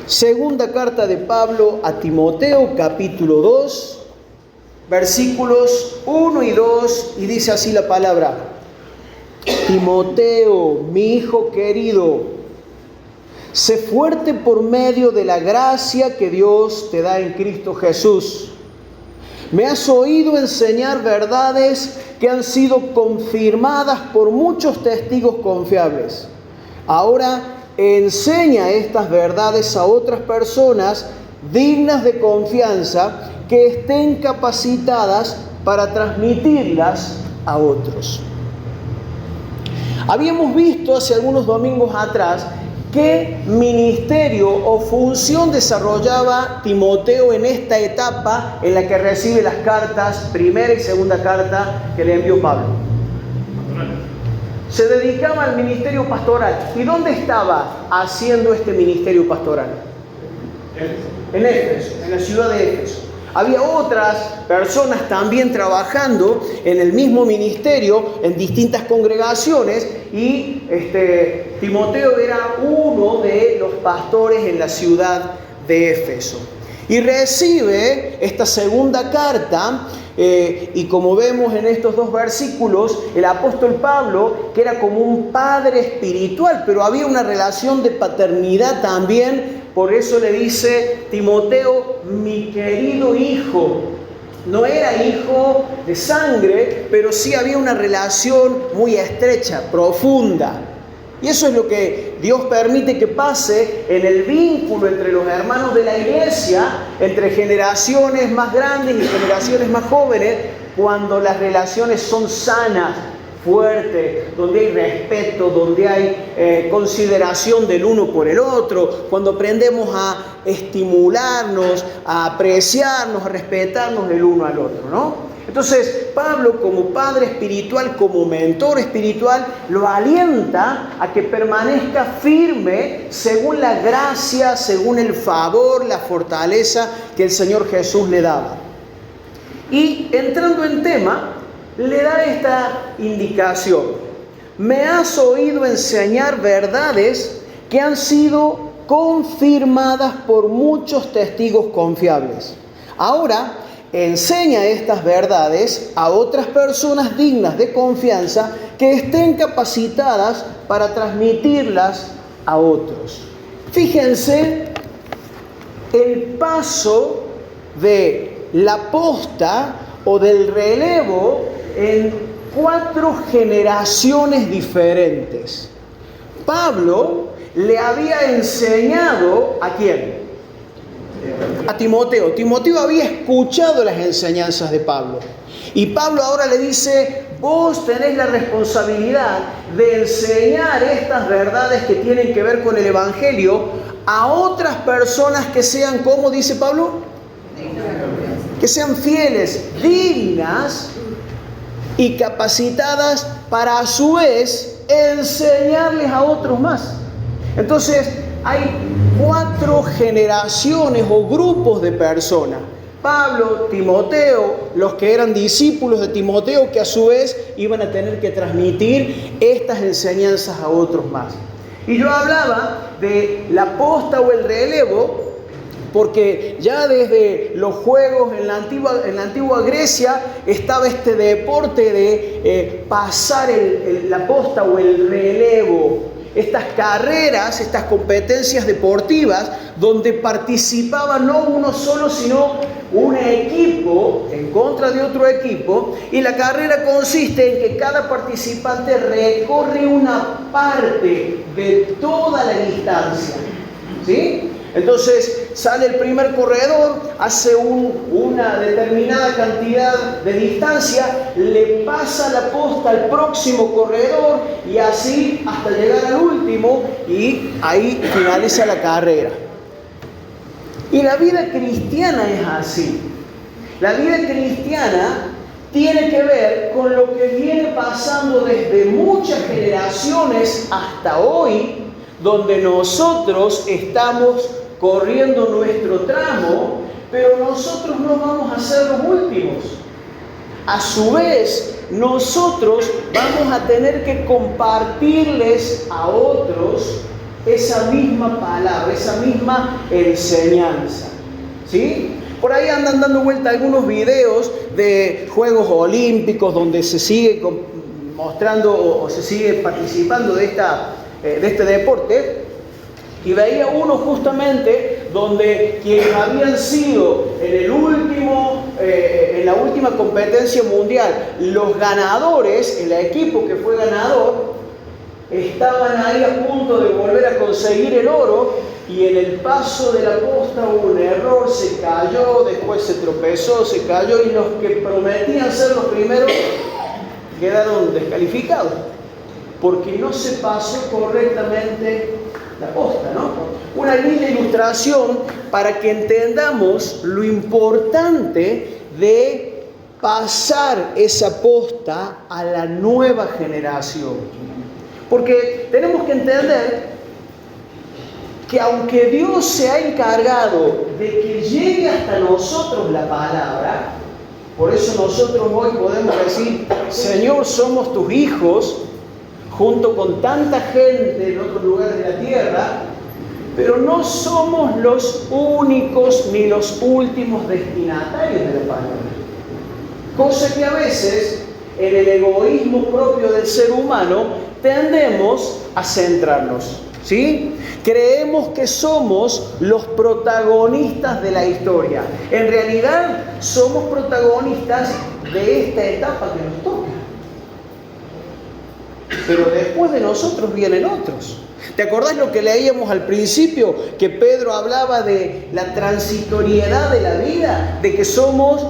Segunda carta de Pablo a Timoteo, capítulo 2, versículos 1 y 2, y dice así la palabra: Timoteo, mi hijo querido, sé fuerte por medio de la gracia que Dios te da en Cristo Jesús. Me has oído enseñar verdades que han sido confirmadas por muchos testigos confiables. Ahora enseña estas verdades a otras personas dignas de confianza que estén capacitadas para transmitirlas a otros. Habíamos visto hace algunos domingos atrás qué ministerio o función desarrollaba Timoteo en esta etapa en la que recibe las cartas, primera y segunda carta que le envió Pablo. Se dedicaba al ministerio pastoral. ¿Y dónde estaba haciendo este ministerio pastoral? En Éfeso, en la ciudad de Éfeso. Había otras personas también trabajando en el mismo ministerio, en distintas congregaciones, y Timoteo era uno de los pastores en la ciudad de Éfeso. Y recibe esta segunda carta, y como vemos en estos dos versículos, el apóstol Pablo, que era como un padre espiritual, pero había una relación de paternidad también. Por eso le dice: Timoteo, mi querido hijo. No era hijo de sangre, pero sí había una relación muy estrecha, profunda. Y eso es lo que Dios permite que pase en el vínculo entre los hermanos de la iglesia, entre generaciones más grandes y generaciones más jóvenes, cuando las relaciones son sanas, fuerte, donde hay respeto, donde hay consideración del uno por el otro, cuando aprendemos a estimularnos, a apreciarnos, a respetarnos el uno al otro, ¿no? Entonces Pablo, como padre espiritual, como mentor espiritual, lo alienta a que permanezca firme según la gracia, según el favor, la fortaleza que el Señor Jesús le daba. Y entrando en tema, le da esta indicación: me has oído enseñar verdades que han sido confirmadas por muchos testigos confiables. Ahora enseña estas verdades a otras personas dignas de confianza que estén capacitadas para transmitirlas a otros. Fíjense el paso de la posta o del relevo en 4 generaciones diferentes. Pablo le había enseñado ¿a quién? A Timoteo. Timoteo había escuchado las enseñanzas de Pablo. Y Pablo ahora le dice: vos tenés la responsabilidad de enseñar estas verdades que tienen que ver con el Evangelio a otras personas que sean, ¿cómo dice Pablo? Que sean fieles, dignas y capacitadas para a su vez enseñarles a otros más. Entonces hay 4 generaciones o grupos de personas: Pablo, Timoteo, los que eran discípulos de Timoteo, que a su vez iban a tener que transmitir estas enseñanzas a otros más. Y yo hablaba de la posta o el relevo, porque ya desde los juegos en la antigua Grecia estaba este deporte de pasar la posta o el relevo. Estas carreras, estas competencias deportivas donde participaba no uno solo, sino un equipo en contra de otro equipo, y la carrera consiste en que cada participante recorre una parte de toda la distancia, ¿sí? Entonces sale el primer corredor, hace una determinada cantidad de distancia, le pasa la posta al próximo corredor y así hasta llegar al último, y ahí finaliza la carrera. Y la vida cristiana es así. La vida cristiana tiene que ver con lo que viene pasando desde muchas generaciones hasta hoy, donde nosotros estamos corriendo nuestro tramo, pero nosotros no vamos a ser los últimos. A su vez, nosotros vamos a tener que compartirles a otros esa misma palabra, esa misma enseñanza. ¿Sí? Por ahí andan dando vuelta algunos videos de Juegos Olímpicos donde se sigue mostrando o se sigue participando de este deporte. Y veía uno justamente donde quienes habían sido en la última competencia mundial, los ganadores, el equipo que fue ganador, estaban ahí a punto de volver a conseguir el oro, y en el paso de la posta hubo un error, se cayó, después se tropezó, se cayó, y los que prometían ser los primeros quedaron descalificados, porque no se pasó correctamente la posta, ¿no? Una linda ilustración para que entendamos lo importante de pasar esa posta a la nueva generación. Porque tenemos que entender que aunque Dios se ha encargado de que llegue hasta nosotros la palabra, por eso nosotros hoy podemos decir: Señor, somos tus hijos, junto con tanta gente en otros lugares de la tierra, pero no somos los únicos ni los últimos destinatarios de la palabra. Cosa que a veces, en el egoísmo propio del ser humano, tendemos a centrarnos, ¿sí? Creemos que somos los protagonistas de la historia. En realidad, somos protagonistas de esta etapa que nos toca. Pero después de nosotros vienen otros. ¿Te acordás lo que leíamos al principio? Que Pedro hablaba de la transitoriedad de la vida, de que somos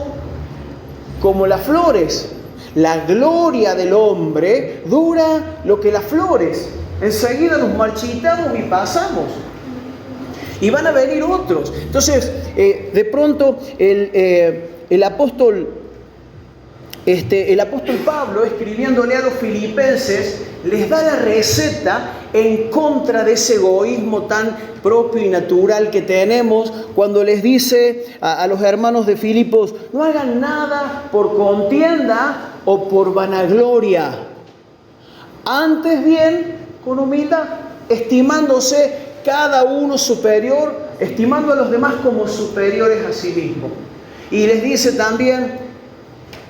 como las flores. La gloria del hombre dura lo que las flores. Enseguida nos marchitamos y pasamos. Y van a venir otros. Entonces, de pronto, el apóstol Pablo, escribiéndole a los filipenses, les da la receta en contra de ese egoísmo tan propio y natural que tenemos, cuando les dice a los hermanos de Filipos: no hagan nada por contienda o por vanagloria, antes bien con humildad, estimándose cada uno superior, estimando a los demás como superiores a sí mismo. Y les dice también: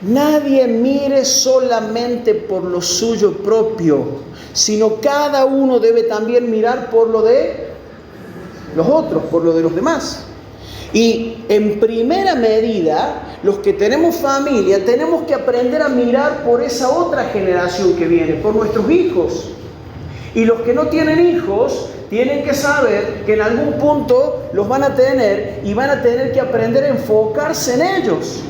nadie mire solamente por lo suyo propio, sino cada uno debe también mirar por lo de los otros, por lo de los demás. Y en primera medida, los que tenemos familia, tenemos que aprender a mirar por esa otra generación que viene, por nuestros hijos. Y los que no tienen hijos, tienen que saber que en algún punto los van a tener, y van a tener que aprender a enfocarse en ellos.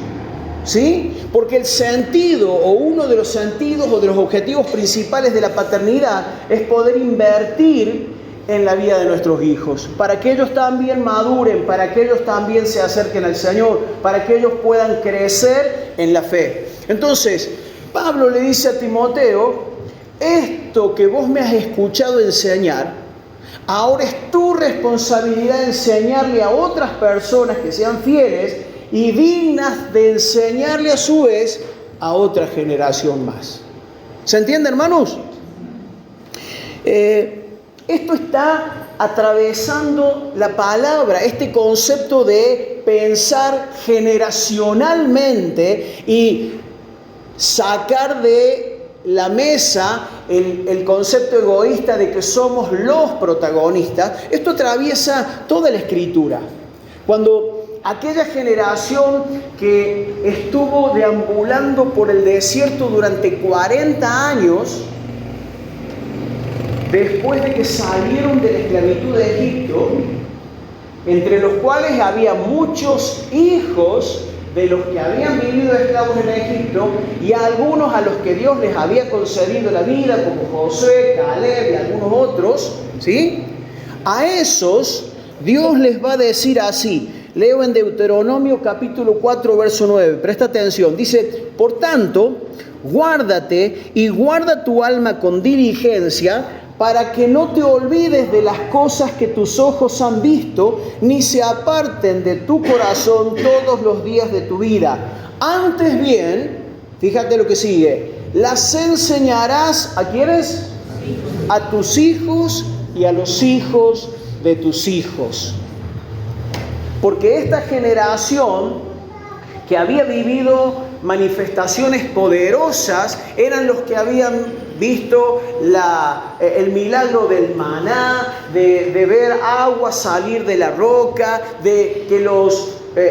¿Sí? Porque el sentido, o uno de los sentidos o de los objetivos principales de la paternidad, es poder invertir en la vida de nuestros hijos, para que ellos también maduren, para que ellos también se acerquen al Señor, para que ellos puedan crecer en la fe. Entonces, Pablo le dice a Timoteo: esto que vos me has escuchado enseñar, ahora es tu responsabilidad enseñarle a otras personas que sean fieles y dignas de enseñarle a su vez a otra generación más. ¿Se entiende, hermanos? Esto está atravesando la palabra, este concepto de pensar generacionalmente y sacar de la mesa el concepto egoísta de que somos los protagonistas. Esto atraviesa toda la Escritura. Cuando aquella generación que estuvo deambulando por el desierto durante 40 años, después de que salieron de la esclavitud de Egipto, entre los cuales había muchos hijos de los que habían vivido esclavos en Egipto, y algunos a los que Dios les había concedido la vida, como Josué, Caleb y algunos otros, ¿sí? A esos Dios les va a decir así. Leo en Deuteronomio capítulo 4, verso 9. Presta atención. Dice: por tanto, guárdate y guarda tu alma con diligencia, para que no te olvides de las cosas que tus ojos han visto, ni se aparten de tu corazón todos los días de tu vida. Antes bien, fíjate lo que sigue, las enseñarás, ¿a quiénes? A tus hijos, y a los hijos de tus hijos. Porque esta generación que había vivido manifestaciones poderosas eran los que habían visto el milagro del maná, de ver agua salir de la roca, de que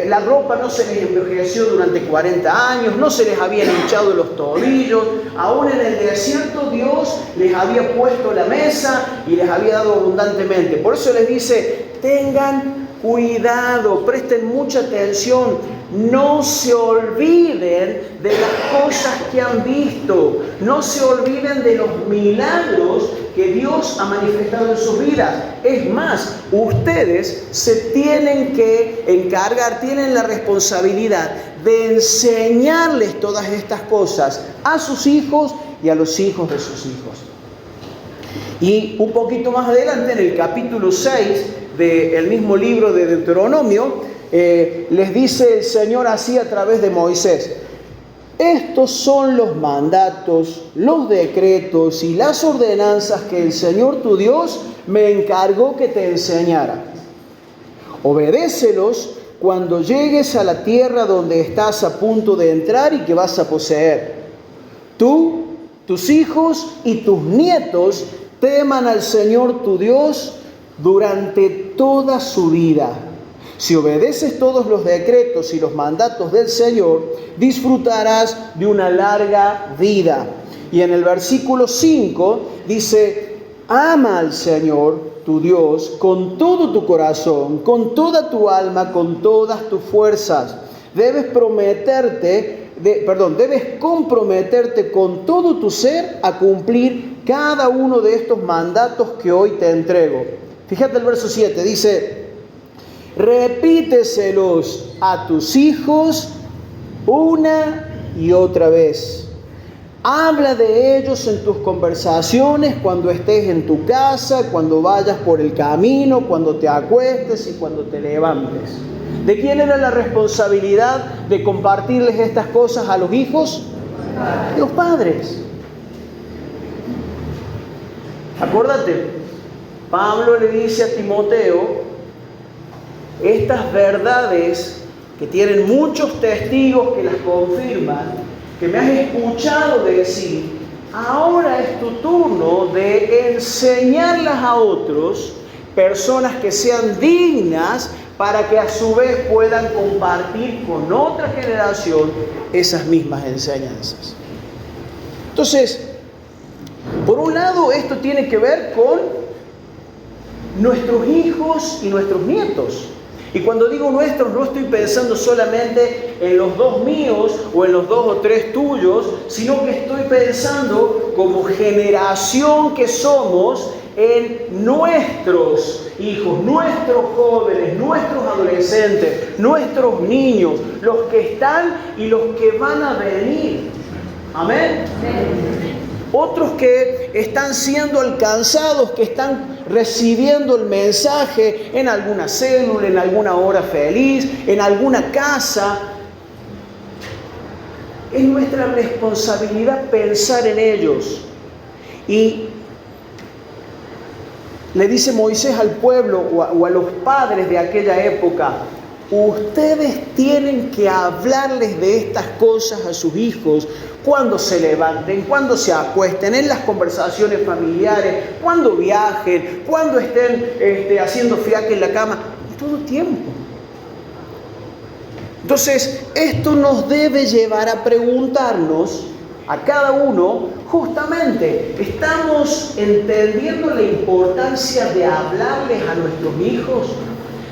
la ropa no se les envejeció durante 40 años, no se les habían hinchado los tobillos, aún en el desierto Dios les había puesto la mesa y les había dado abundantemente. Por eso les dice, tengan cuidado, presten mucha atención, no se olviden de las cosas que han visto, no se olviden de los milagros que Dios ha manifestado en sus vidas. Es más, ustedes se tienen que encargar, tienen la responsabilidad de enseñarles todas estas cosas a sus hijos y a los hijos de sus hijos. Y un poquito más adelante, en el capítulo 6 del mismo libro de Deuteronomio, les dice el Señor así a través de Moisés: estos son los mandatos, los decretos y las ordenanzas que el Señor tu Dios me encargó que te enseñara. Obedécelos cuando llegues a la tierra donde estás a punto de entrar y que vas a poseer. Tú, tus hijos y tus nietos teman al Señor tu Dios durante toda su vida. Si obedeces todos los decretos y los mandatos del Señor, disfrutarás de una larga vida. Y en el versículo 5 dice: ama al Señor tu Dios con todo tu corazón, con toda tu alma, con todas tus fuerzas. Debes comprometerte con todo tu ser a cumplir cada uno de estos mandatos que hoy te entrego. Fíjate el verso 7, dice: repíteselos a tus hijos una y otra vez. Habla de ellos en tus conversaciones, cuando estés en tu casa, cuando vayas por el camino, cuando te acuestes y cuando te levantes. ¿De quién era la responsabilidad de compartirles estas cosas a los hijos? De los padres. Acuérdate, Pablo le dice a Timoteo estas verdades que tienen muchos testigos que las confirman, que me has escuchado decir. Ahora es tu turno de enseñarlas a otros, personas que sean dignas, para que a su vez puedan compartir con otra generación esas mismas enseñanzas. Entonces, por un lado, esto tiene que ver con nuestros hijos y nuestros nietos. Y cuando digo nuestros, no estoy pensando solamente en los 2 míos o en los 2 o 3 tuyos, sino que estoy pensando como generación que somos en nuestros hijos, nuestros jóvenes, nuestros adolescentes, nuestros niños, los que están y los que van a venir. Amén. Otros que están siendo alcanzados, que están recibiendo el mensaje en alguna célula, en alguna hora feliz, en alguna casa. Es nuestra responsabilidad pensar en ellos. Y le dice Moisés al pueblo o a los padres de aquella época: ustedes tienen que hablarles de estas cosas a sus hijos cuando se levanten, cuando se acuesten, en las conversaciones familiares, cuando viajen, cuando estén haciendo fiaca en la cama, todo tiempo. Entonces, esto nos debe llevar a preguntarnos a cada uno, justamente, ¿estamos entendiendo la importancia de hablarles a nuestros hijos?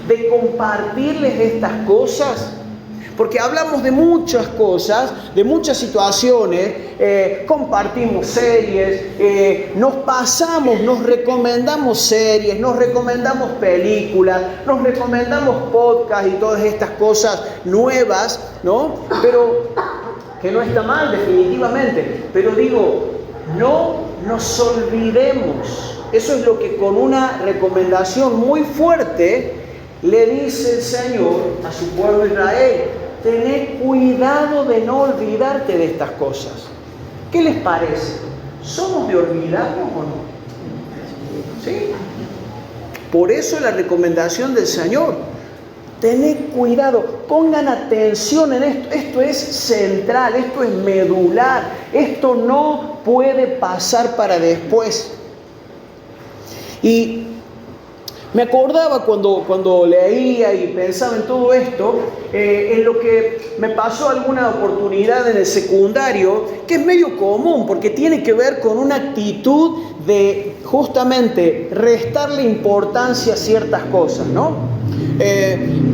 ¿De compartirles estas cosas? Porque hablamos de muchas cosas, de muchas situaciones, compartimos series, nos recomendamos series, nos recomendamos películas, nos recomendamos podcasts y todas estas cosas nuevas, ¿no? Pero que no está mal definitivamente, pero digo, no nos olvidemos. Eso es lo que con una recomendación muy fuerte le dice el Señor a su pueblo Israel: tened cuidado de no olvidarte de estas cosas. ¿Qué les parece? ¿Somos de olvidarnos o no? ¿Sí? Por eso la recomendación del Señor. Tened cuidado, pongan atención en esto. Esto es central, esto es medular. Esto no puede pasar para después. Y me acordaba cuando leía y pensaba en todo esto, en lo que me pasó alguna oportunidad en el secundario, que es medio común, porque tiene que ver con una actitud de justamente restarle importancia a ciertas cosas, ¿no?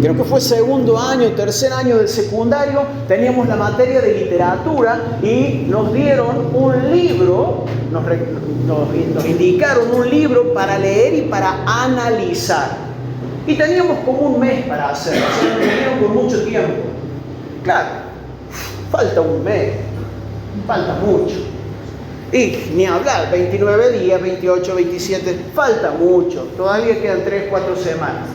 Creo que fue segundo año, tercer año del secundario, teníamos la materia de literatura y nos dieron un libro, nos indicaron un libro para leer y para analizar. Y teníamos como un mes para hacerlo, o sea, nos dieron con mucho tiempo. Claro, falta un mes, falta mucho. Y ni hablar, 29 días, 28, 27, falta mucho, todavía quedan 3, 4 semanas.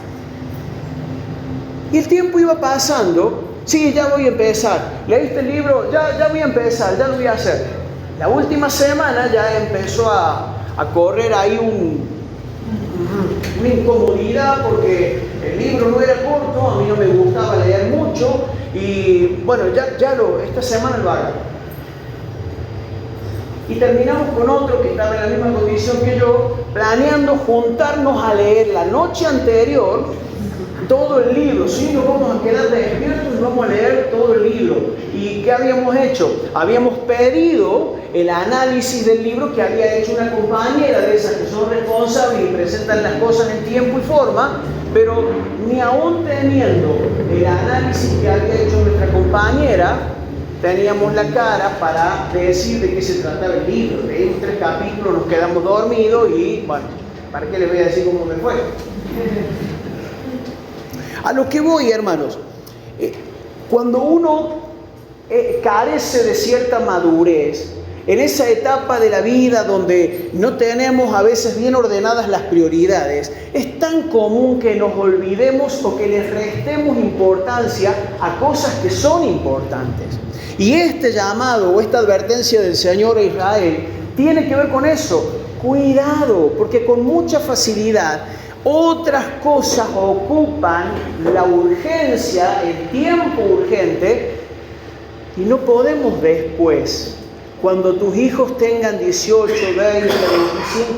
Y el tiempo iba pasando, sí, ya voy a empezar. ¿Leíste el libro? Ya voy a empezar, ya lo voy a hacer. La última semana ya empezó a correr ahí una incomodidad porque el libro no era corto, a mí no me gustaba leer mucho y bueno, esta semana lo hago. Y terminamos con otro que estaba en la misma condición que yo, planeando juntarnos a leer la noche anterior todo el libro. Sí, nos vamos a quedar despiertos y vamos a leer todo el libro. ¿Y qué habíamos hecho? Habíamos pedido el análisis del libro que había hecho una compañera de esas que son responsables y presentan las cosas en tiempo y forma, pero ni aún teniendo el análisis que había hecho nuestra compañera, teníamos la cara para decir de qué se trataba el libro. Leímos 3 capítulos, nos quedamos dormidos y, bueno, ¿para qué les voy a decir cómo me fue? A lo que voy, hermanos, cuando uno carece de cierta madurez, en esa etapa de la vida donde no tenemos a veces bien ordenadas las prioridades, es tan común que nos olvidemos o que les restemos importancia a cosas que son importantes. Y este llamado o esta advertencia del Señor a Israel tiene que ver con eso. Cuidado, porque con mucha facilidad otras cosas ocupan la urgencia, el tiempo urgente, y no podemos después, cuando tus hijos tengan 18, 20, 25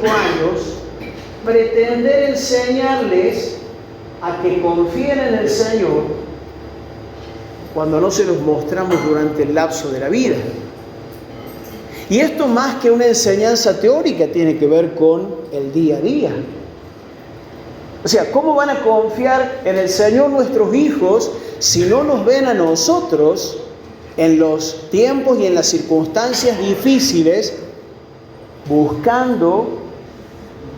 años, pretender enseñarles a que confíen en el Señor cuando no se los mostramos durante el lapso de la vida. Y esto más que una enseñanza teórica tiene que ver con el día a día. O sea, ¿cómo van a confiar en el Señor nuestros hijos si no nos ven a nosotros en los tiempos y en las circunstancias difíciles buscando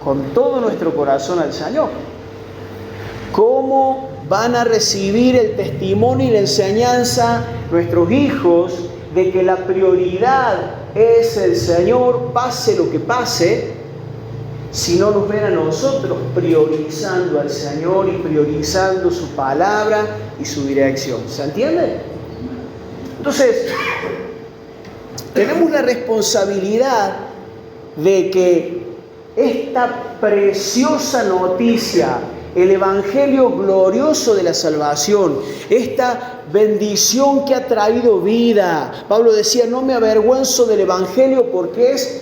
con todo nuestro corazón al Señor? ¿Cómo van a recibir el testimonio y la enseñanza nuestros hijos de que la prioridad es el Señor, pase lo que pase, si no nos ven a nosotros priorizando al Señor y priorizando su palabra y su dirección? ¿Se entiende? Entonces, tenemos la responsabilidad de que esta preciosa noticia, el evangelio glorioso de la salvación, esta bendición que ha traído vida. Pablo decía, no me avergüenzo del evangelio porque es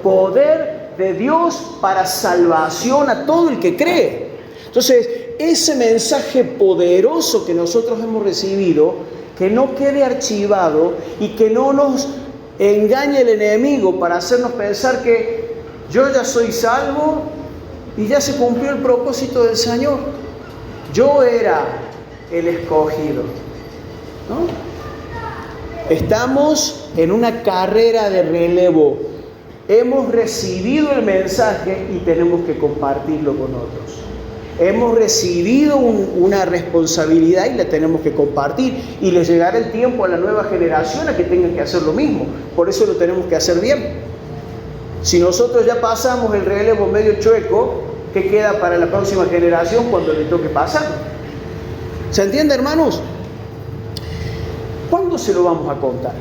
poder de Dios para salvación a todo el que cree. Entonces, ese mensaje poderoso que nosotros hemos recibido, que no quede archivado y que no nos engañe el enemigo para hacernos pensar que yo ya soy salvo y ya se cumplió el propósito del Señor. Yo era el escogido, ¿no? Estamos en una carrera de relevo. Hemos recibido el mensaje y tenemos que compartirlo con otros. Hemos recibido una responsabilidad y la tenemos que compartir. Y le llegará el tiempo a la nueva generación a que tengan que hacer lo mismo. Por eso lo tenemos que hacer bien. Si nosotros ya pasamos el relevo medio chueco, ¿qué queda para la próxima generación cuando le toque pasar? ¿Se entiende, hermanos? ¿Cuándo se lo vamos a contar?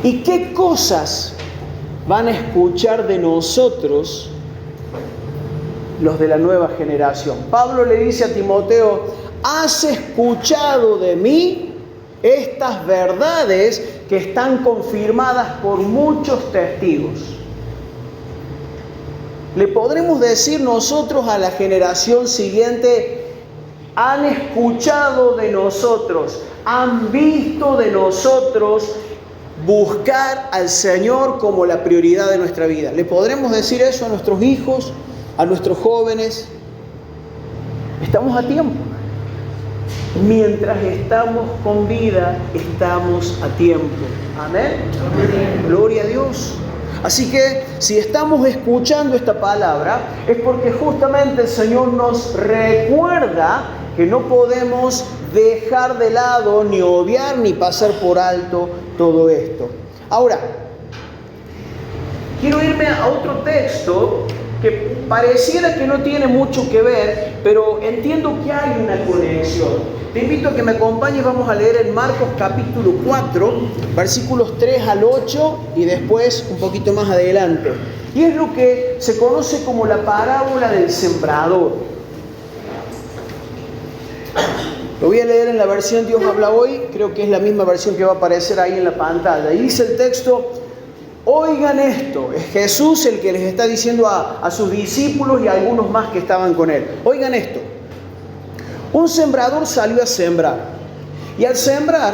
¿Y qué cosas van a escuchar de nosotros los de la nueva generación. Pablo le dice a Timoteo: has escuchado de mí estas verdades que están confirmadas por muchos testigos. Le podremos decir nosotros a la generación siguiente: han escuchado de nosotros, han visto de nosotros buscar al Señor como la prioridad de nuestra vida. ¿Le podremos decir eso a nuestros hijos, a nuestros jóvenes? Estamos a tiempo. Mientras estamos con vida, estamos a tiempo. Amén. Amén. Gloria a Dios. Así que si estamos escuchando esta palabra, es porque justamente el Señor nos recuerda que no podemos dejar de lado, ni obviar, ni pasar por alto todo esto. Ahora, quiero irme a otro texto que pareciera que no tiene mucho que ver, pero entiendo que hay una conexión. Te invito a que me acompañes, vamos a leer en Marcos capítulo 4, versículos 3 al 8 y después un poquito más adelante. Y es lo que se conoce como la parábola del sembrador. Lo voy a leer en la versión Dios habla hoy, creo que es la misma versión que va a aparecer ahí en la pantalla. Y dice el texto: oigan esto, es Jesús el que les está diciendo a sus discípulos y a algunos más que estaban con él. Oigan esto. Un sembrador salió a sembrar, y al sembrar,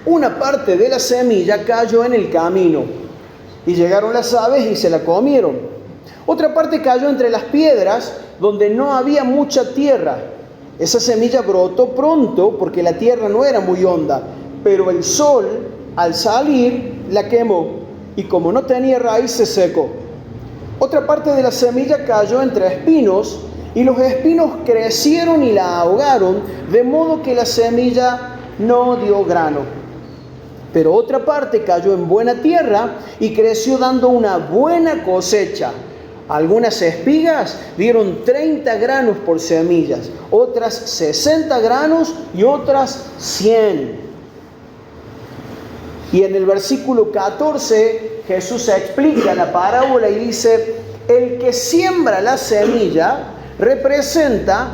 una parte de la semilla cayó en el camino, y llegaron las aves y se la comieron. Otra parte cayó entre las piedras, donde no había mucha tierra. Esa semilla brotó pronto, porque la tierra no era muy honda, pero el sol, al salir, la quemó, y como no tenía raíz, se secó. Otra parte de la semilla cayó entre espinos, y los espinos crecieron y la ahogaron, de modo que la semilla no dio grano. Pero otra parte cayó en buena tierra y creció dando una buena cosecha. Algunas espigas dieron 30 granos por semillas, otras 60 granos y otras 100. Y en el versículo 14 Jesús explica la parábola y dice: el que siembra la semilla representa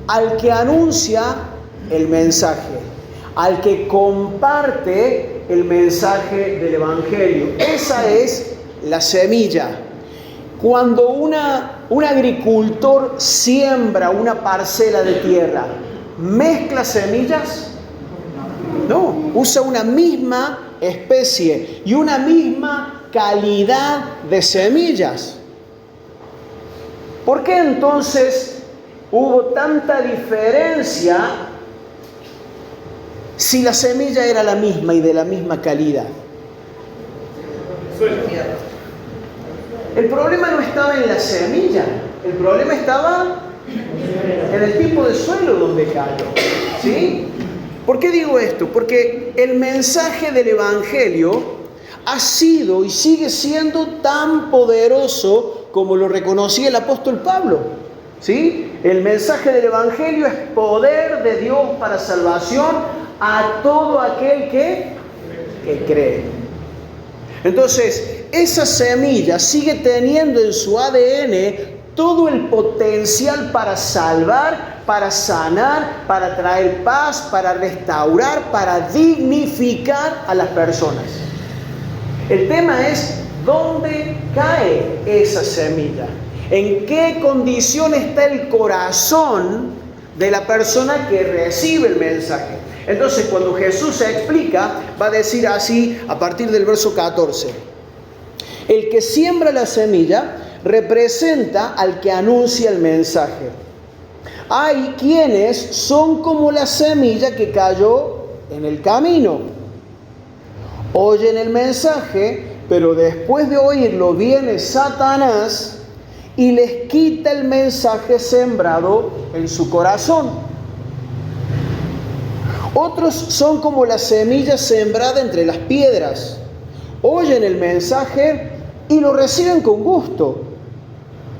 al que anuncia el mensaje, al que comparte el mensaje del Evangelio. Esa es la semilla. Cuando un agricultor siembra una parcela de tierra, ¿mezcla semillas? No, usa una misma especie y una misma calidad de semillas. ¿Por qué entonces hubo tanta diferencia si la semilla era la misma y de la misma calidad? El problema no estaba en la semilla, el problema estaba en el tipo de suelo donde cayó. ¿Sí? ¿Por qué digo esto? Porque el mensaje del Evangelio ha sido y sigue siendo tan poderoso como lo reconocía el apóstol Pablo. ¿Sí? El mensaje del Evangelio es poder de Dios para salvación a todo aquel que cree. Entonces, esa semilla sigue teniendo en su ADN todo el potencial para salvar, para sanar, para traer paz, para restaurar, para dignificar a las personas. El tema es: ¿dónde cae esa semilla? ¿En qué condición está el corazón de la persona que recibe el mensaje? Entonces, cuando Jesús se explica, va a decir así a partir del verso 14: el que siembra la semilla representa al que anuncia el mensaje. Hay quienes son como la semilla que cayó en el camino. Oyen el mensaje, pero después de oírlo viene Satanás y les quita el mensaje sembrado en su corazón. Otros son como la semilla sembrada entre las piedras. Oyen el mensaje y lo reciben con gusto,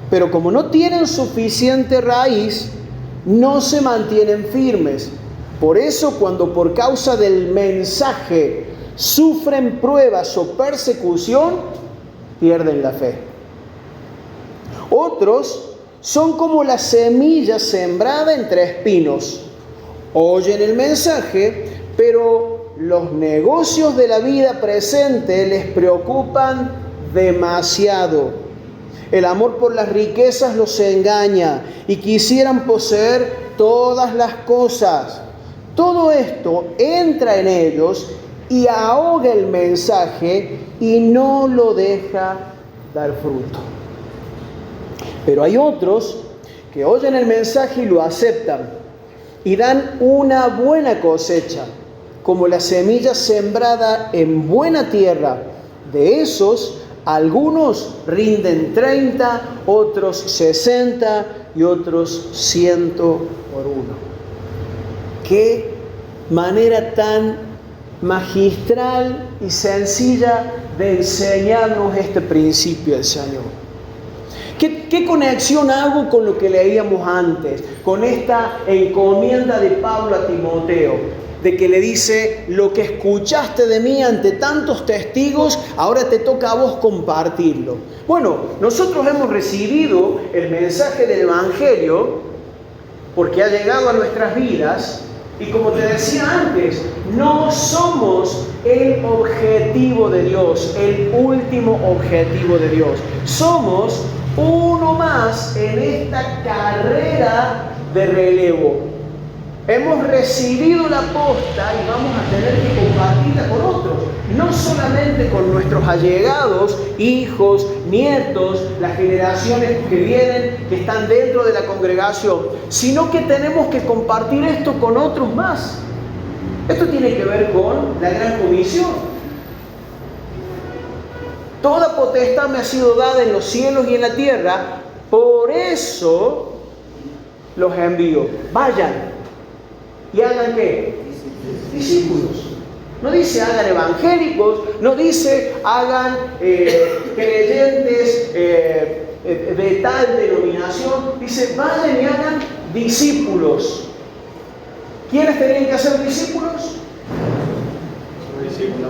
pero como no tienen suficiente raíz, no se mantienen firmes. Por eso, cuando por causa del mensaje sufren pruebas o persecución, pierden la fe. Otros son como la semilla sembrada entre espinos. Oyen el mensaje, pero los negocios de la vida presente les preocupan demasiado. El amor por las riquezas los engaña y quisieran poseer todas las cosas. Todo esto entra en ellos y ahoga el mensaje y no lo deja dar fruto. Pero hay otros que oyen el mensaje y lo aceptan y dan una buena cosecha, como la semilla sembrada en buena tierra. De esos, algunos rinden 30, otros 60 y otros 100 por uno. Qué manera tan magistral y sencilla de enseñarnos este principio del Señor. ¿Qué conexión hago con lo que leíamos antes? Con esta encomienda de Pablo a Timoteo, de que le dice: lo que escuchaste de mí ante tantos testigos, ahora te toca a vos compartirlo. Bueno, nosotros hemos recibido el mensaje del Evangelio porque ha llegado a nuestras vidas. Y como te decía antes, no somos el objetivo de Dios, el último objetivo de Dios. Somos uno más en esta carrera de relevo. Hemos recibido la posta y vamos a tener que compartirla con otros. No solamente con nuestros allegados, hijos, nietos, las generaciones que vienen, que están dentro de la congregación, sino que tenemos que compartir esto con otros más. Esto tiene que ver con la gran comisión. Toda potestad me ha sido dada en los cielos y en la tierra, por eso los envío. Vayan y hagan ¿qué? Discípulos. No dice hagan evangélicos, no dice hagan creyentes de tal denominación. Dice vayan y hagan discípulos. ¿Quiénes tenían que hacer discípulos?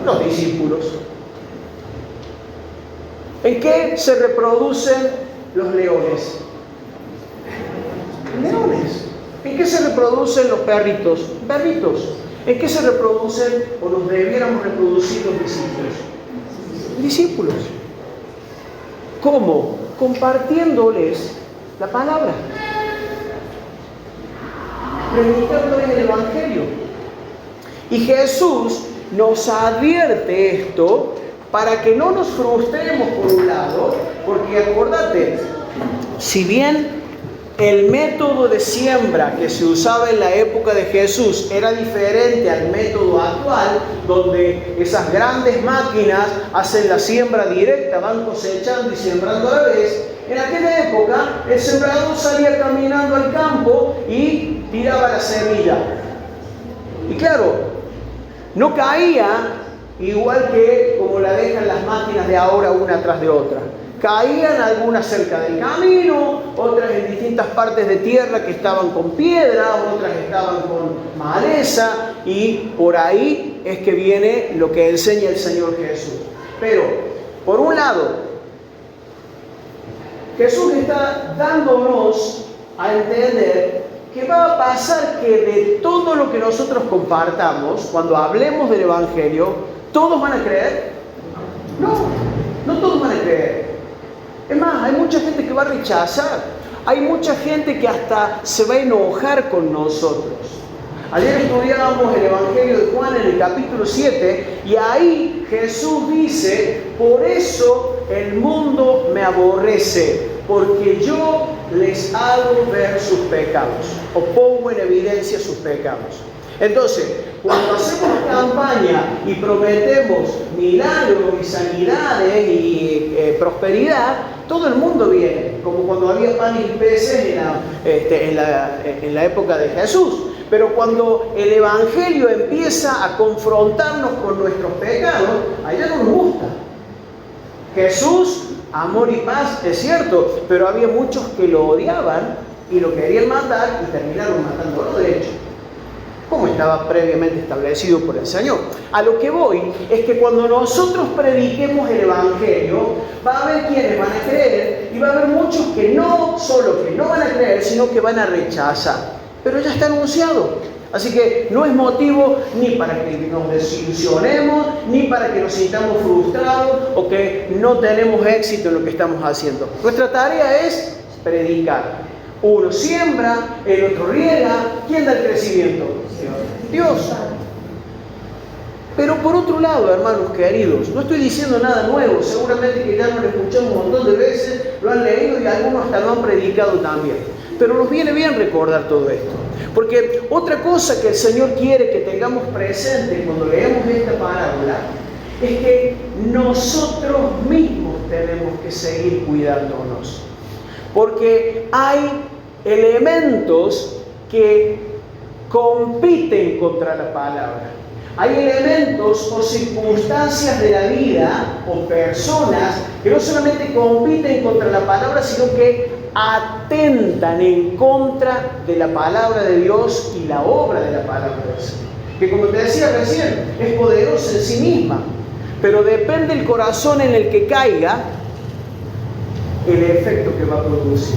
Los discípulos. ¿En qué se reproducen los leones? Leones. ¿En qué se reproducen los perritos? Perritos. ¿En qué se reproducen o nos debiéramos reproducir los discípulos? Discípulos. ¿Cómo? Compartiéndoles la palabra. Predicándoles el Evangelio. Y Jesús nos advierte esto para que no nos frustremos por un lado, porque acordate, si bien el método de siembra que se usaba en la época de Jesús era diferente al método actual, donde esas grandes máquinas hacen la siembra directa, van cosechando y sembrando a la vez. En aquella época el sembrador salía caminando al campo y tiraba la semilla. Y claro, no caía igual que como la dejan las máquinas de ahora una tras de otra. Caían algunas cerca del camino, otras en distintas partes de tierra que estaban con piedra, otras estaban con maleza, y por ahí es que viene lo que enseña el Señor Jesús. Pero, por un lado, Jesús está dándonos a entender que va a pasar que de todo lo que nosotros compartamos, cuando hablemos del Evangelio, ¿todos van a creer? No, no todos van a creer. Es más, hay mucha gente que va a rechazar. Hay mucha gente que hasta se va a enojar con nosotros. Ayer estudiábamos el Evangelio de Juan en el capítulo 7 y ahí Jesús dice: por eso el mundo me aborrece, porque yo les hago ver sus pecados o pongo en evidencia sus pecados. Entonces, cuando hacemos campaña y prometemos milagros y sanidades y prosperidad, todo el mundo viene, como cuando había pan y peces en la época de Jesús. Pero cuando el Evangelio empieza a confrontarnos con nuestros pecados, allá no nos gusta. Jesús, amor y paz, es cierto, pero había muchos que lo odiaban y lo querían matar y terminaron matándolo de hecho. como estaba previamente establecido por el Señor. A lo que voy es que cuando nosotros prediquemos el Evangelio, va a haber quienes van a creer y va a haber muchos que no solo que no van a creer, sino que van a rechazar. Pero ya está anunciado. Así que no es motivo ni para que nos desilusionemos, ni para que nos sintamos frustrados o que no tenemos éxito en lo que estamos haciendo. Nuestra tarea es predicar. Uno siembra, el otro riega. ¿Quién da el crecimiento? Dios. Pero por otro lado, hermanos queridos, no estoy diciendo nada nuevo. Seguramente que ya lo escuchamos un montón de veces, lo han leído y algunos hasta lo han predicado también. Pero nos viene bien recordar todo esto. Porque otra cosa que el Señor quiere que tengamos presente cuando leemos esta parábola es que nosotros mismos tenemos que seguir cuidándonos. Porque hay elementos que compiten contra la palabra. Hay elementos o circunstancias de la vida o personas que no solamente compiten contra la palabra, sino que atentan en contra de la palabra de Dios y la obra de la palabra de Dios. Que como te decía recién, es poderosa en sí misma, pero depende del corazón en el que caiga el efecto que va a producir.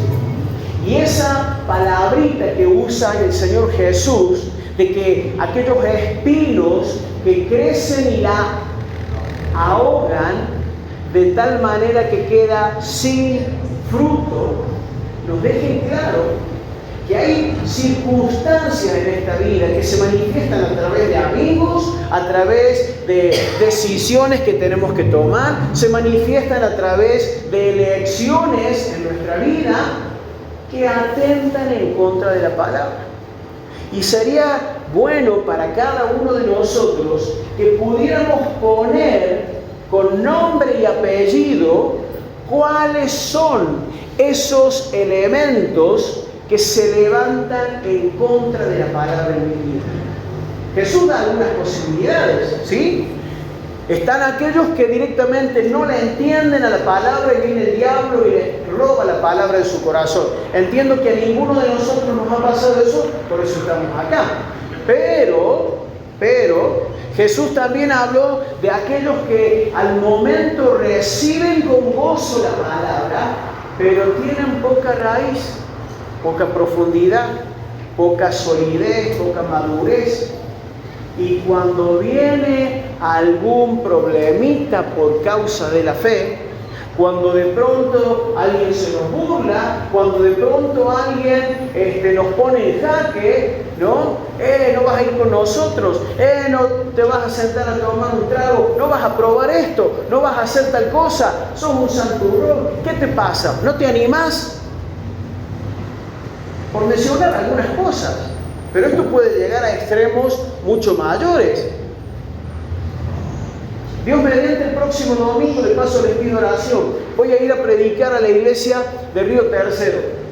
Y esa palabrita que usa el Señor Jesús, de que aquellos espinos que crecen y la ahogan de tal manera que queda sin fruto, nos dejen claro que hay circunstancias en esta vida que se manifiestan a través de amigos, a través de decisiones que tenemos que tomar, se manifiestan a través de elecciones en nuestra vida que atentan en contra de la palabra. Y sería bueno para cada uno de nosotros que pudiéramos poner con nombre y apellido cuáles son esos elementos que se levantan en contra de la palabra en mi vida. Jesús da algunas posibilidades, ¿sí? Están aquellos que directamente no le entienden a la palabra y viene el diablo y le roba la palabra de su corazón. Entiendo que a ninguno de nosotros nos ha pasado eso, por eso estamos acá. Pero Jesús también habló de aquellos que al momento reciben con gozo la palabra, pero tienen poca raíz, poca profundidad, poca solidez, poca madurez. Y cuando viene algún problemita por causa de la fe, cuando de pronto alguien se nos burla, cuando de pronto alguien nos pone en jaque, ¿no? No vas a ir con nosotros, no te vas a sentar a tomar un trago, no vas a probar esto, no vas a hacer tal cosa, sos un santurrón, ¿qué te pasa? ¿No te animás? Por mencionar algunas cosas. Pero esto puede llegar a extremos mucho mayores. Dios mediante, el próximo domingo, de paso les pido oración, voy a ir a predicar a la iglesia de Río Tercero.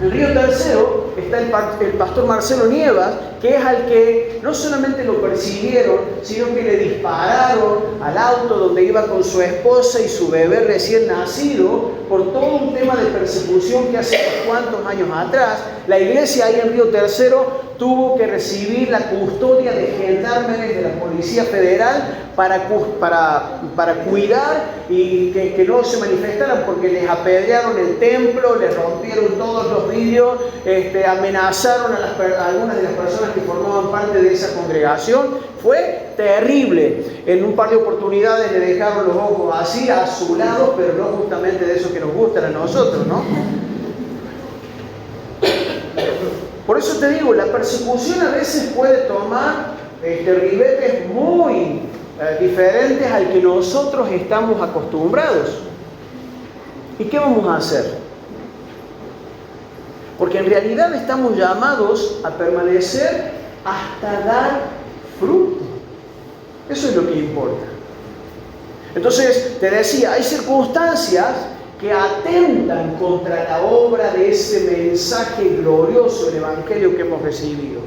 En Río Tercero está el pastor Marcelo Nievas, que es al que no solamente lo persiguieron, sino que le dispararon al auto donde iba con su esposa y su bebé recién nacido, por todo un tema de persecución que hace unos cuantos años atrás. La iglesia ahí en Río Tercero tuvo que recibir la custodia de gendarmes de la Policía Federal para cuidar y que no se manifestaran, porque les apedrearon el templo, les rompieron todos los vidrios, amenazaron a algunas de las personas que formaban parte de esa congregación. Fue terrible. En un par de oportunidades le dejaron los ojos así, azulados, pero no justamente de eso que nos gustan a nosotros, ¿no? Por eso te digo, la persecución a veces puede tomar ribetes muy diferentes al que nosotros estamos acostumbrados. ¿Y qué vamos a hacer? Porque en realidad estamos llamados a permanecer hasta dar fruto. Eso es lo que importa. Entonces, te decía, hay circunstancias que atentan contra la obra de ese mensaje glorioso del Evangelio que hemos recibido.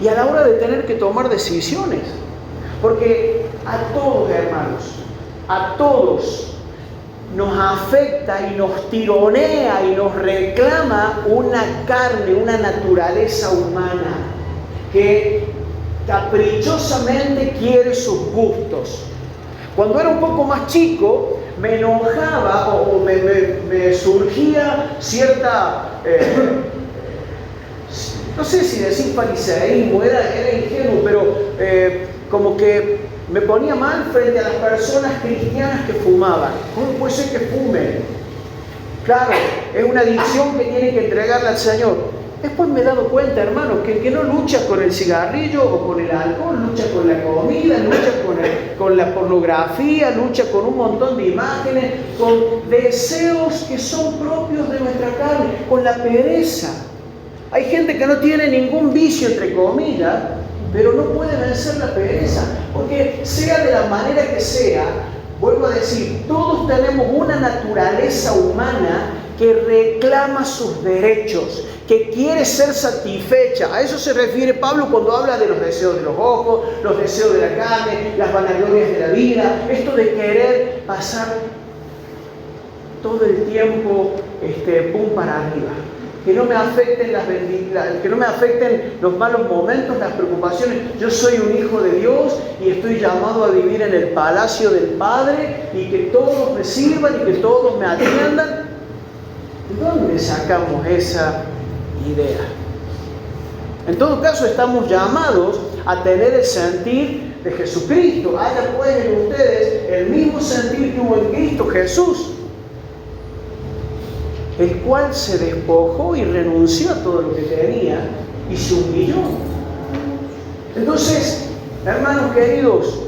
Y a la hora de tener que tomar decisiones, porque a todos, hermanos, a todos nos afecta y nos tironea y nos reclama una carne, una naturaleza humana que caprichosamente quiere sus gustos. Cuando era un poco más chico, me enojaba o me surgía cierta, no sé si decir fariseísmo, era ingenuo, pero como que me ponía mal frente a las personas cristianas que fumaban. ¿Cómo puede ser que fumen? Claro, es una adicción que tiene que entregarle al Señor. Después me he dado cuenta, hermano, que el que no lucha con el cigarrillo o con el alcohol, lucha con la comida, lucha con la pornografía, lucha con un montón de imágenes, con deseos que son propios de nuestra carne, con la pereza. Hay gente que no tiene ningún vicio, entre comillas, pero no puede vencer la pereza, porque sea de la manera que sea, vuelvo a decir, todos tenemos una naturaleza humana que reclama sus derechos, que quiere ser satisfecha. A eso se refiere Pablo cuando habla de los deseos de los ojos, los deseos de la carne, las vanaglorias de la vida, esto de querer pasar todo el tiempo pum para arriba. Que no me afecten que no me afecten los malos momentos, las preocupaciones. Yo soy un hijo de Dios y estoy llamado a vivir en el palacio del Padre y que todos me sirvan y que todos me atiendan. ¿De dónde sacamos esa idea? En todo caso, estamos llamados a tener el sentir de Jesucristo. Haya pues en ustedes el mismo sentir que hubo en Cristo Jesús, el cual se despojó y renunció a todo lo que tenía y se humilló. Entonces, hermanos queridos,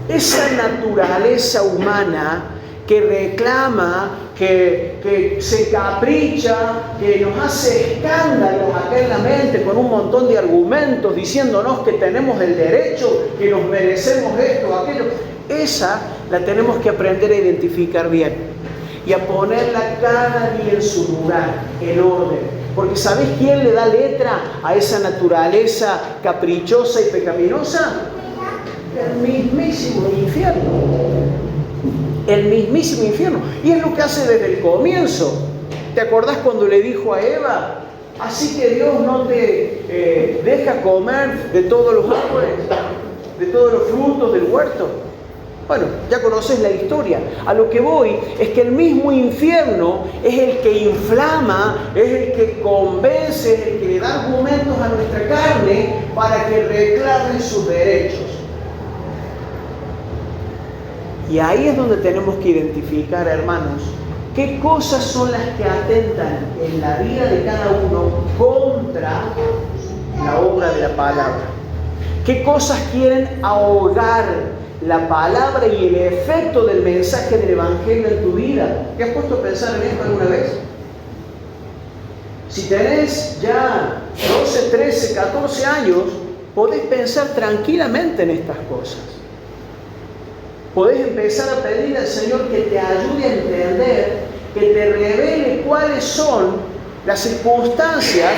esa naturaleza humana que reclama, que se capricha, que nos hace escándalos acá en la mente con un montón de argumentos diciéndonos que tenemos el derecho, que nos merecemos esto o aquello, esa la tenemos que aprender a identificar bien y a ponerla cada día en su lugar, en orden. Porque ¿sabés quién le da letra a esa naturaleza caprichosa y pecaminosa? El mismísimo infierno. El mismísimo infierno. Y es lo que hace desde el comienzo. ¿Te acordás cuando le dijo a Eva? Así que Dios no te deja comer de todos los árboles, de todos los frutos del huerto. Bueno, ya conoces la historia. A lo que voy es que el mismo infierno es el que inflama, es el que convence, es el que le da argumentos a nuestra carne para que reclamen sus derechos. Y ahí es donde tenemos que identificar, hermanos, qué cosas son las que atentan en la vida de cada uno contra la obra de la palabra. ¿Qué cosas quieren ahogar la palabra y el efecto del mensaje del Evangelio en tu vida? ¿Te has puesto a pensar en esto alguna vez? Si tenés ya 12, 13, 14 años, podés pensar tranquilamente en estas cosas. Podés empezar a pedir al Señor que te ayude a entender, que te revele cuáles son las circunstancias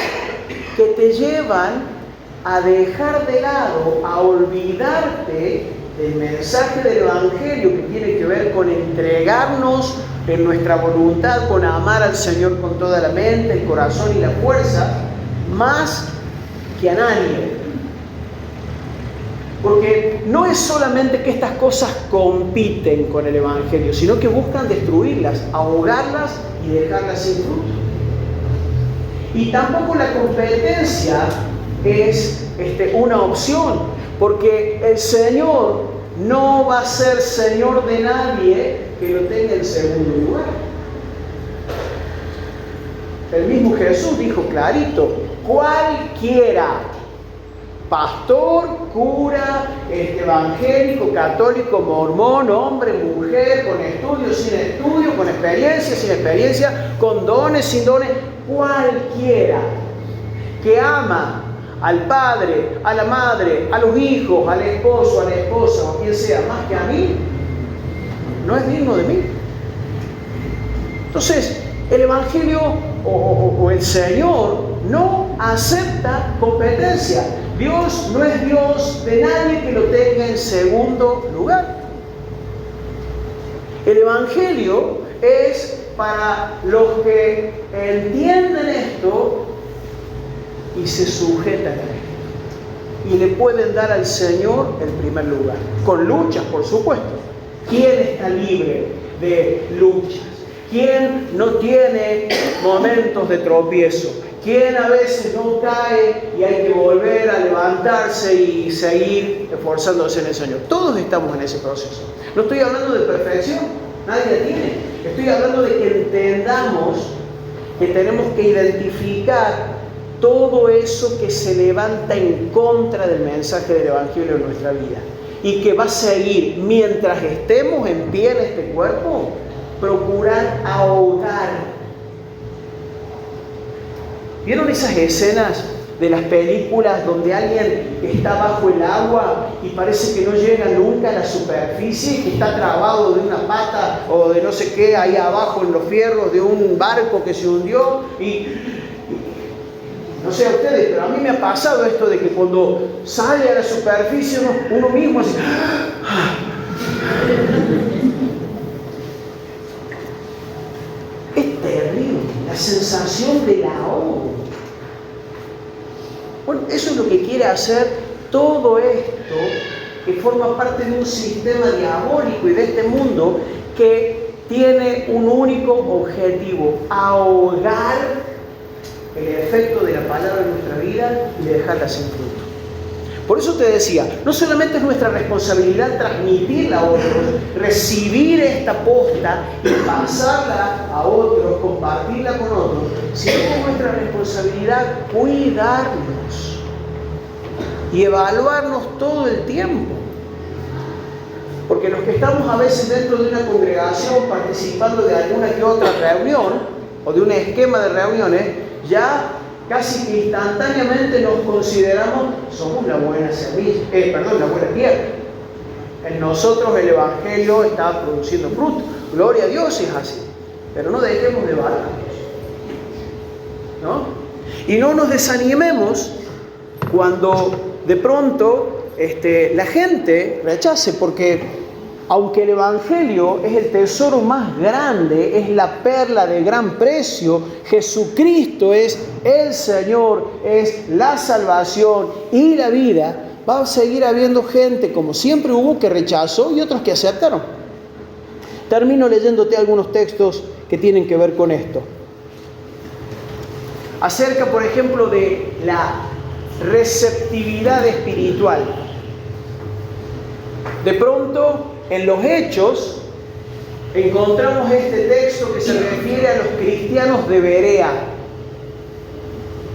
que te llevan a dejar de lado, a olvidarte del mensaje del Evangelio, que tiene que ver con entregarnos en nuestra voluntad, con amar al Señor con toda la mente, el corazón y la fuerza, más que a nadie. Porque no es solamente que estas cosas compiten con el Evangelio, sino que buscan destruirlas, ahogarlas y dejarlas sin fruto. Y tampoco la competencia es una opción, porque el Señor no va a ser Señor de nadie que lo tenga en segundo lugar. El mismo Jesús dijo clarito: cualquiera, pastor, cura, evangélico, católico, mormón, hombre, mujer, con estudio, sin estudio, con experiencia, sin experiencia, con dones, sin dones, cualquiera que ama al padre, a la madre, a los hijos, al esposo, a la esposa o quien sea, más que a mí, no es digno de mí. Entonces, el Evangelio o el Señor no acepta competencia. Dios no es Dios de nadie que lo tenga en segundo lugar. El Evangelio es para los que entienden esto y se sujetan a él. y le pueden dar al Señor el primer lugar. Con luchas, por supuesto. ¿Quién está libre de luchas? ¿Quién no tiene momentos de tropiezo? ¿Quién a veces no cae y hay que volver a levantarse y seguir esforzándose en el Señor? Todos estamos en ese proceso. No estoy hablando de perfección, nadie la tiene. Estoy hablando de que entendamos que tenemos que identificar todo eso que se levanta en contra del mensaje del Evangelio en nuestra vida y que va a seguir mientras estemos en pie en este cuerpo, procurar ahogar. ¿Vieron esas escenas de las películas donde alguien está bajo el agua y parece que no llega nunca a la superficie, que está trabado de una pata o de no sé qué ahí abajo en los fierros de un barco que se hundió? Y no sé a ustedes, pero a mí me ha pasado esto de que cuando sale a la superficie uno mismo así... Es terrible la sensación del ahogo. Bueno, eso es lo que quiere hacer todo esto, que forma parte de un sistema diabólico y de este mundo que tiene un único objetivo: ahogar el efecto de la palabra en nuestra vida y dejarla sin fruto. Por eso te decía, no solamente es nuestra responsabilidad transmitirla a otros, recibir esta posta y pasarla a otros, compartirla con otros, sino que es nuestra responsabilidad cuidarnos y evaluarnos todo el tiempo. Porque los que estamos a veces dentro de una congregación participando de alguna que otra reunión o de un esquema de reuniones, ya casi que instantáneamente nos consideramos, somos la buena semilla, la buena tierra. En nosotros el Evangelio está produciendo fruto. Gloria a Dios si es así. Pero no dejemos de valorarnos, ¿no? Y no nos desanimemos cuando de pronto la gente rechace, porque aunque el Evangelio es el tesoro más grande, es la perla de gran precio, Jesucristo es el Señor, es la salvación y la vida, va a seguir habiendo gente, como siempre hubo, que rechazó y otros que aceptaron. Termino leyéndote algunos textos que tienen que ver con esto. Acerca, por ejemplo, de la receptividad espiritual. De pronto, en los Hechos, encontramos este texto que se refiere a los cristianos de Berea.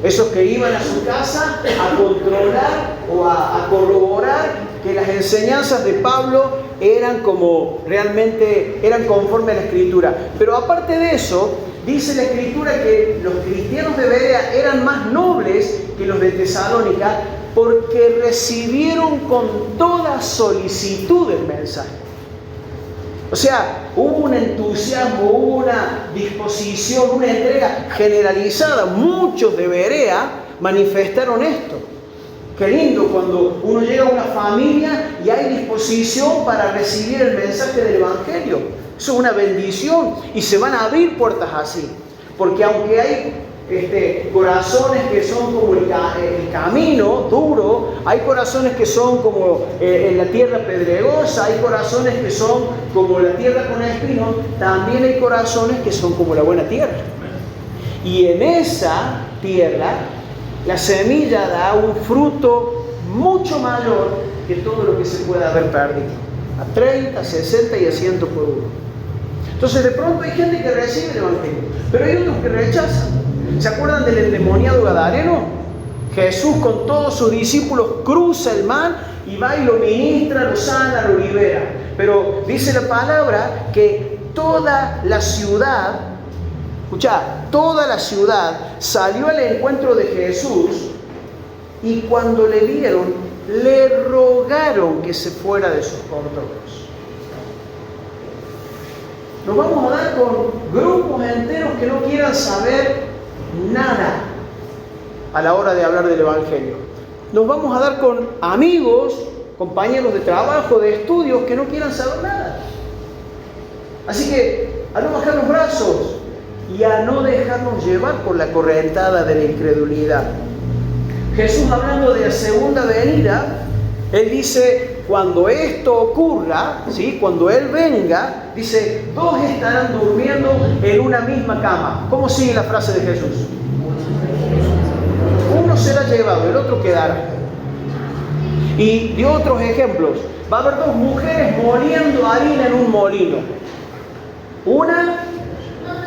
Esos que iban a su casa a controlar o a corroborar que las enseñanzas de Pablo eran como realmente eran conforme a la Escritura. Pero aparte de eso, dice la Escritura que los cristianos de Berea eran más nobles que los de Tesalónica, porque recibieron con toda solicitud el mensaje. O sea, hubo un entusiasmo, hubo una disposición, una entrega generalizada. Muchos de Berea manifestaron esto. Qué lindo cuando uno llega a una familia y hay disposición para recibir el mensaje del Evangelio. Eso es una bendición y se van a abrir puertas así. Porque aunque hay corazones que son como el camino duro, hay corazones que son como en la tierra pedregosa, hay corazones que son como la tierra con espinos, también hay corazones que son como la buena tierra. Y en esa tierra la semilla da un fruto mucho mayor que todo lo que se pueda haber perdido, a 30, 60 y a 100 por uno. Entonces de pronto hay gente que recibe el Evangelio, pero hay otros que rechazan. ¿Se acuerdan del endemoniado gadareno? Jesús con todos sus discípulos cruza el mar y va y lo ministra, lo sana, lo libera. Pero dice la palabra que toda la ciudad, toda la ciudad salió al encuentro de Jesús y cuando le vieron, le rogaron que se fuera de sus contornos. Nos vamos a dar con grupos enteros que no quieran saber nada a la hora de hablar del Evangelio. Nos vamos a dar con amigos, compañeros de trabajo, de estudios que no quieran saber nada. Así que a no bajar los brazos y a no dejarnos llevar por la correntada de la incredulidad. Jesús, hablando de la segunda venida, Él dice, cuando esto ocurra, ¿sí? Cuando Él venga, dice, dos estarán durmiendo en una misma cama. ¿Cómo sigue la frase de Jesús? Uno será llevado, el otro quedará. Y de otros ejemplos, va a haber dos mujeres moliendo harina en un molino. Una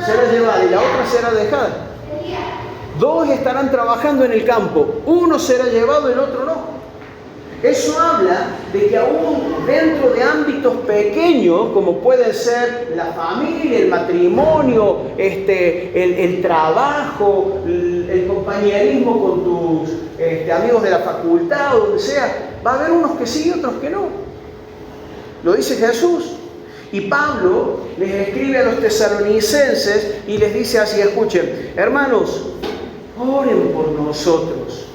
será llevada y la otra será dejada. Dos estarán trabajando en el campo. Uno será llevado y el otro no. Eso habla de que aún dentro de ámbitos pequeños, como pueden ser la familia, el matrimonio, el trabajo, el compañerismo con tus amigos de la facultad o donde sea, va a haber unos que sí y otros que no. Lo dice Jesús. Y Pablo les escribe a los tesalonicenses y les dice así, escuchen, hermanos, oren por nosotros.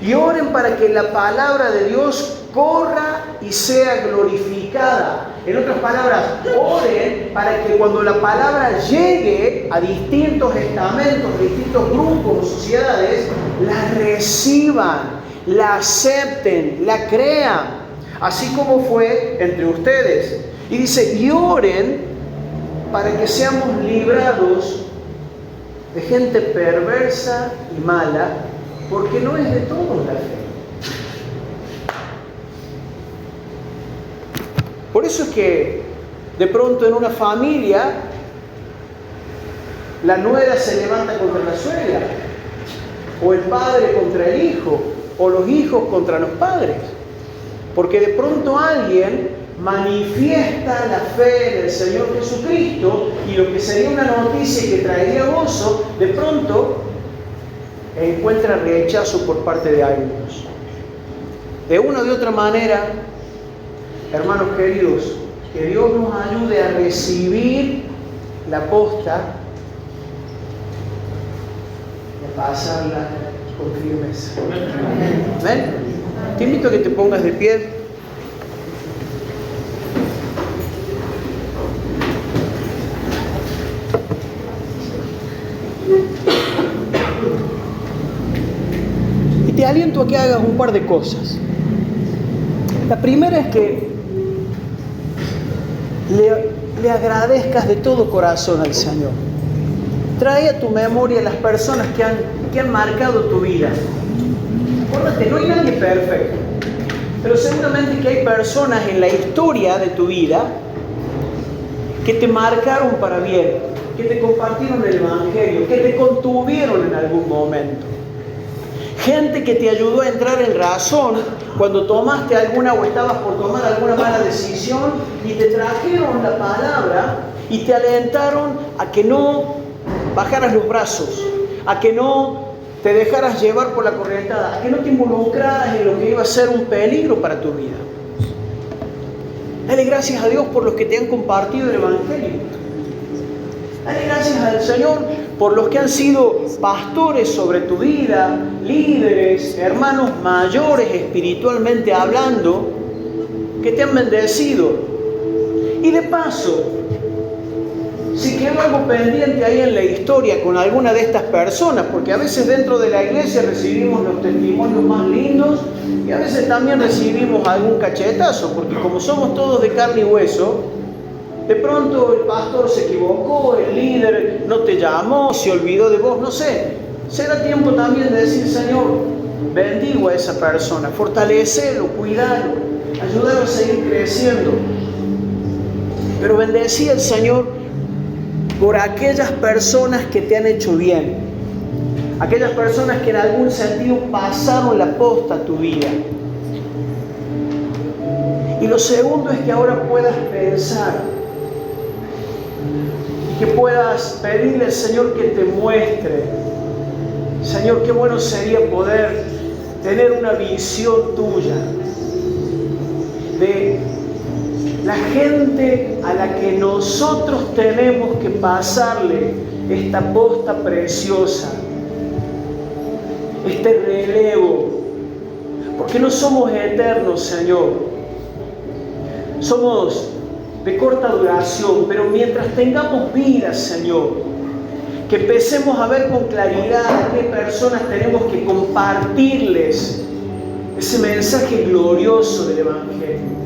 Y oren para que la palabra de Dios corra y sea glorificada. En otras palabras, oren para que cuando la palabra llegue a distintos estamentos, distintos grupos o sociedades, la reciban, la acepten, la crean, así como fue entre ustedes. Y dice, y oren para que seamos librados de gente perversa y mala, porque no es de todos la fe. Por eso es que de pronto en una familia la nuera se levanta contra la suegra, o el padre contra el hijo, o los hijos contra los padres, porque de pronto alguien manifiesta la fe del Señor Jesucristo y lo que sería una noticia que traería gozo, de pronto encuentra rechazo por parte de algunos. De una o de otra manera, hermanos queridos, que Dios nos ayude a recibir la posta y a pasarla con firmeza. ¿Ven? Te invito a que te pongas de pie. Te aliento a que hagas un par de cosas. La primera es que le agradezcas de todo corazón al Señor. Trae a tu memoria las personas que han marcado tu vida. Acuérdate, no hay nadie perfecto, pero seguramente que hay personas en la historia de tu vida que te marcaron para bien, que te compartieron el Evangelio, que te contuvieron en algún momento. Gente que te ayudó a entrar en razón cuando tomaste alguna o estabas por tomar alguna mala decisión y te trajeron la palabra y te alentaron a que no bajaras los brazos, a que no te dejaras llevar por la corrientada, a que no te involucraras en lo que iba a ser un peligro para tu vida. Dale gracias a Dios por los que te han compartido el Evangelio. Dale gracias al Señor por los que han sido pastores sobre tu vida, líderes, hermanos mayores espiritualmente hablando, que te han bendecido. Y de paso, si quedó algo pendiente ahí en la historia con alguna de estas personas, porque a veces dentro de la iglesia recibimos los testimonios más lindos y a veces también recibimos algún cachetazo, porque como somos todos de carne y hueso, de pronto el pastor se equivocó, el líder no te llamó, se olvidó de vos, no sé. Será tiempo también de decir, Señor, bendigo a esa persona, fortalecelo, cuidalo, ayúdalo a seguir creciendo. Pero bendecí al Señor por aquellas personas que te han hecho bien, aquellas personas que en algún sentido pasaron la posta a tu vida. Y lo segundo es que ahora puedas pensar, que puedas pedirle al Señor que te muestre. Señor, qué bueno sería poder tener una visión tuya de la gente a la que nosotros tenemos que pasarle esta posta preciosa, este relevo, porque no somos eternos, Señor. Somos de corta duración, pero mientras tengamos vida, Señor, que empecemos a ver con claridad a qué personas tenemos que compartirles ese mensaje glorioso del Evangelio.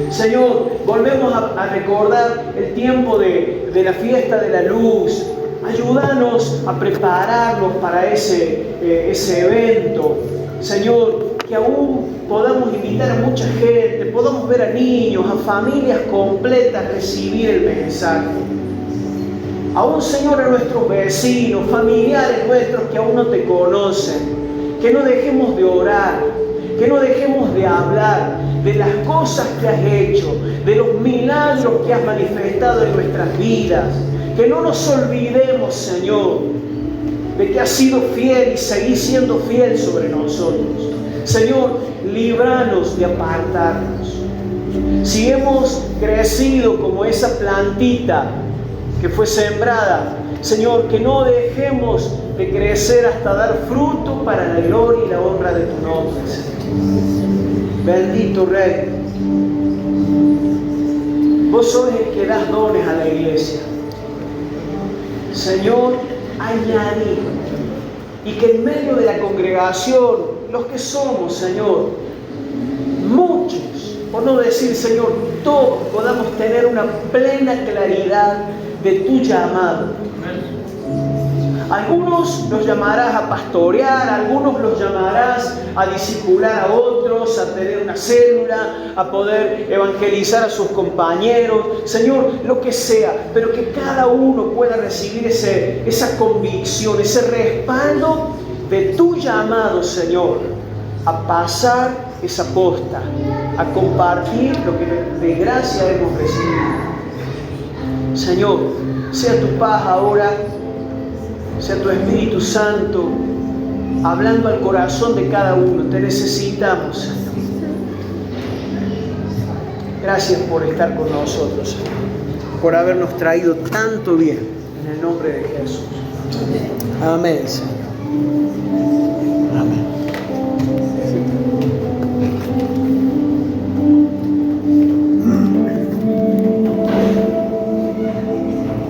Señor, volvemos a recordar el tiempo de la fiesta de la luz. Ayúdanos a prepararnos para ese evento. Señor, que aún podamos invitar a mucha gente, podamos ver a niños, a familias completas recibir el mensaje. Aún, Señor, a nuestros vecinos, familiares nuestros que aún no te conocen. Que no dejemos de orar, que no dejemos de hablar de las cosas que has hecho, de los milagros que has manifestado en nuestras vidas. Que no nos olvidemos, Señor, de que has sido fiel y seguís siendo fiel sobre nosotros. Señor, líbranos de apartarnos. Si hemos crecido como esa plantita que fue sembrada, Señor, que no dejemos de crecer hasta dar fruto para la gloria y la honra de tu nombre, Señor. Bendito Rey. Vos sos el que das dones a la iglesia. Señor, añadí. Y que en medio de la congregación, los que somos, Señor, muchos, por no decir, Señor, todos podamos tener una plena claridad de tu llamado. Algunos los llamarás a pastorear, algunos los llamarás a discipular a otros, a tener una célula, a poder evangelizar a sus compañeros. Señor, lo que sea, pero que cada uno pueda recibir esa convicción, ese respaldo de tu llamado, Señor, a pasar esa posta, a compartir lo que de gracia hemos recibido. Señor, sea tu paz ahora, sea tu Espíritu Santo hablando al corazón de cada uno. Te necesitamos, Señor. Gracias por estar con nosotros, Señor, por habernos traído tanto bien. En el nombre de Jesús. Amén, Señor.